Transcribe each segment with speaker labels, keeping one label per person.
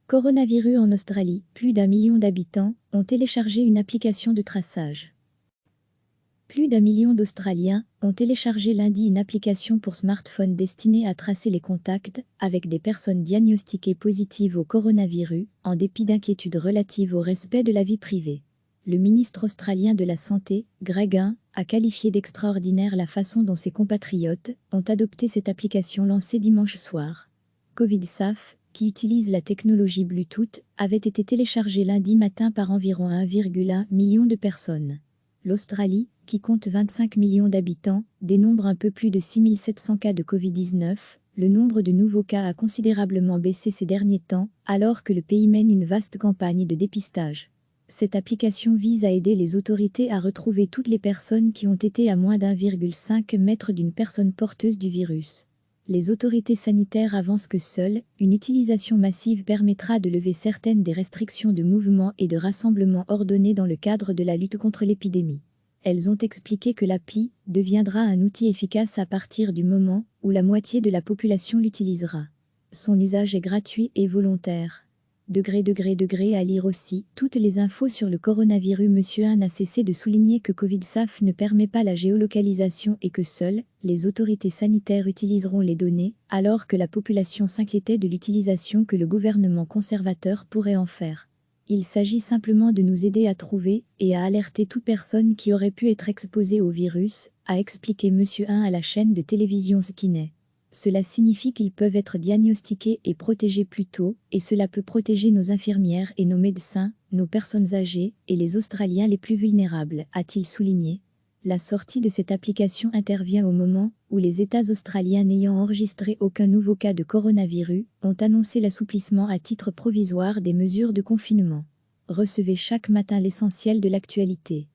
Speaker 1: Coronavirus en Australie, plus d'1 million d'habitants ont téléchargé une application de traçage. Plus d'1 million d'Australiens ont téléchargé lundi une application pour smartphone destinée à tracer les contacts avec des personnes diagnostiquées positives au coronavirus, en dépit d'inquiétudes relatives au respect de la vie privée. Le ministre australien de la Santé, Greg Hunt, a qualifié d'extraordinaire la façon dont ses compatriotes ont adopté cette application lancée dimanche soir. COVIDSafe, qui utilise la technologie Bluetooth, avait été téléchargé lundi matin par environ 1,1 million de personnes. L'Australie, qui compte 25 millions d'habitants, dénombre un peu plus de 6700 cas de Covid-19. Le nombre de nouveaux cas a considérablement baissé ces derniers temps, alors que le pays mène une vaste campagne de dépistage. Cette application vise à aider les autorités à retrouver toutes les personnes qui ont été à moins d'1,5 mètre d'une personne porteuse du virus. Les autorités sanitaires avancent que seule une utilisation massive permettra de lever certaines des restrictions de mouvement et de rassemblement ordonnées dans le cadre de la lutte contre l'épidémie. Elles ont expliqué que l'appli deviendra un outil efficace à partir du moment où la moitié de la population l'utilisera. Son usage est gratuit et volontaire. À lire aussi toutes les infos sur le coronavirus. Monsieur Hunt n'a cessé de souligner que COVIDSafe ne permet pas la géolocalisation et que seules les autorités sanitaires utiliseront les données, alors que la population s'inquiétait de l'utilisation que le gouvernement conservateur pourrait en faire. Il s'agit simplement de nous aider à trouver et à alerter toute personne qui aurait pu être exposée au virus, a expliqué Monsieur Hunt à la chaîne de télévision Skinny. Cela signifie qu'ils peuvent être diagnostiqués et protégés plus tôt, et cela peut protéger nos infirmières et nos médecins, nos personnes âgées et les Australiens les plus vulnérables, a-t-il souligné. La sortie de cette application intervient au moment où les États australiens n'ayant enregistré aucun nouveau cas de coronavirus ont annoncé l'assouplissement à titre provisoire des mesures de confinement. Recevez chaque matin l'essentiel de l'actualité.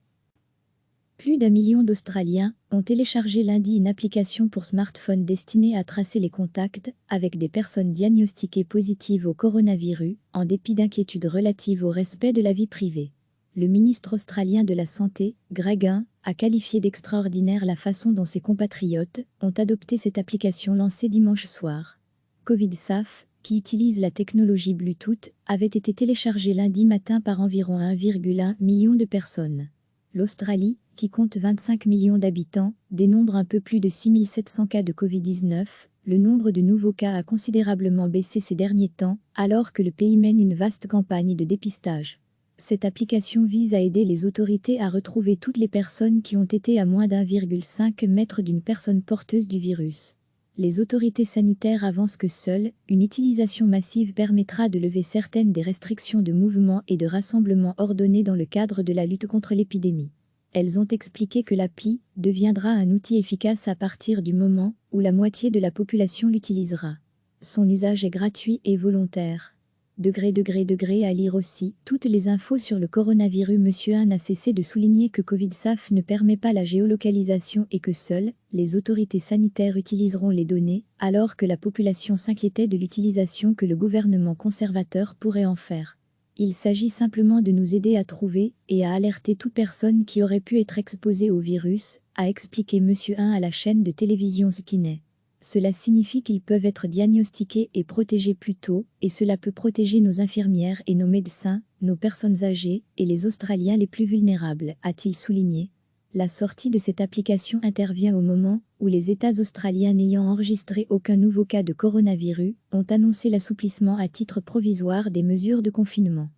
Speaker 1: Plus d'1 million d'Australiens ont téléchargé lundi une application pour smartphone destinée à tracer les contacts avec des personnes diagnostiquées positives au coronavirus, en dépit d'inquiétudes relatives au respect de la vie privée. Le ministre australien de la Santé, Greg Hunt, a qualifié d'extraordinaire la façon dont ses compatriotes ont adopté cette application lancée dimanche soir. COVIDSafe, qui utilise la technologie Bluetooth, avait été téléchargé lundi matin par environ 1,1 million de personnes. L'Australie, qui compte 25 millions d'habitants, dénombre un peu plus de 6700 cas de Covid-19. Le nombre de nouveaux cas a considérablement baissé ces derniers temps, alors que le pays mène une vaste campagne de dépistage. Cette application vise à aider les autorités à retrouver toutes les personnes qui ont été à moins d'1,5 mètre d'une personne porteuse du virus. Les autorités sanitaires avancent que seule une utilisation massive permettra de lever certaines des restrictions de mouvement et de rassemblement ordonnées dans le cadre de la lutte contre l'épidémie. Elles ont expliqué que l'appli deviendra un outil efficace à partir du moment où la moitié de la population l'utilisera. Son usage est gratuit et volontaire. À lire aussi toutes les infos sur le coronavirus. Monsieur Hunt n'a cessé de souligner que COVIDSafe ne permet pas la géolocalisation et que seules les autorités sanitaires utiliseront les données, alors que la population s'inquiétait de l'utilisation que le gouvernement conservateur pourrait en faire. Il s'agit simplement de nous aider à trouver et à alerter toute personne qui aurait pu être exposée au virus, a expliqué Monsieur Hunt à la chaîne de télévision Skinny. Cela signifie qu'ils peuvent être diagnostiqués et protégés plus tôt, et cela peut protéger nos infirmières et nos médecins, nos personnes âgées et les Australiens les plus vulnérables, a-t-il souligné. La sortie de cette application intervient au moment où les États australiens n'ayant enregistré aucun nouveau cas de coronavirus ont annoncé l'assouplissement à titre provisoire des mesures de confinement.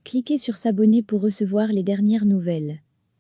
Speaker 1: Cliquez sur s'abonner pour recevoir les dernières nouvelles.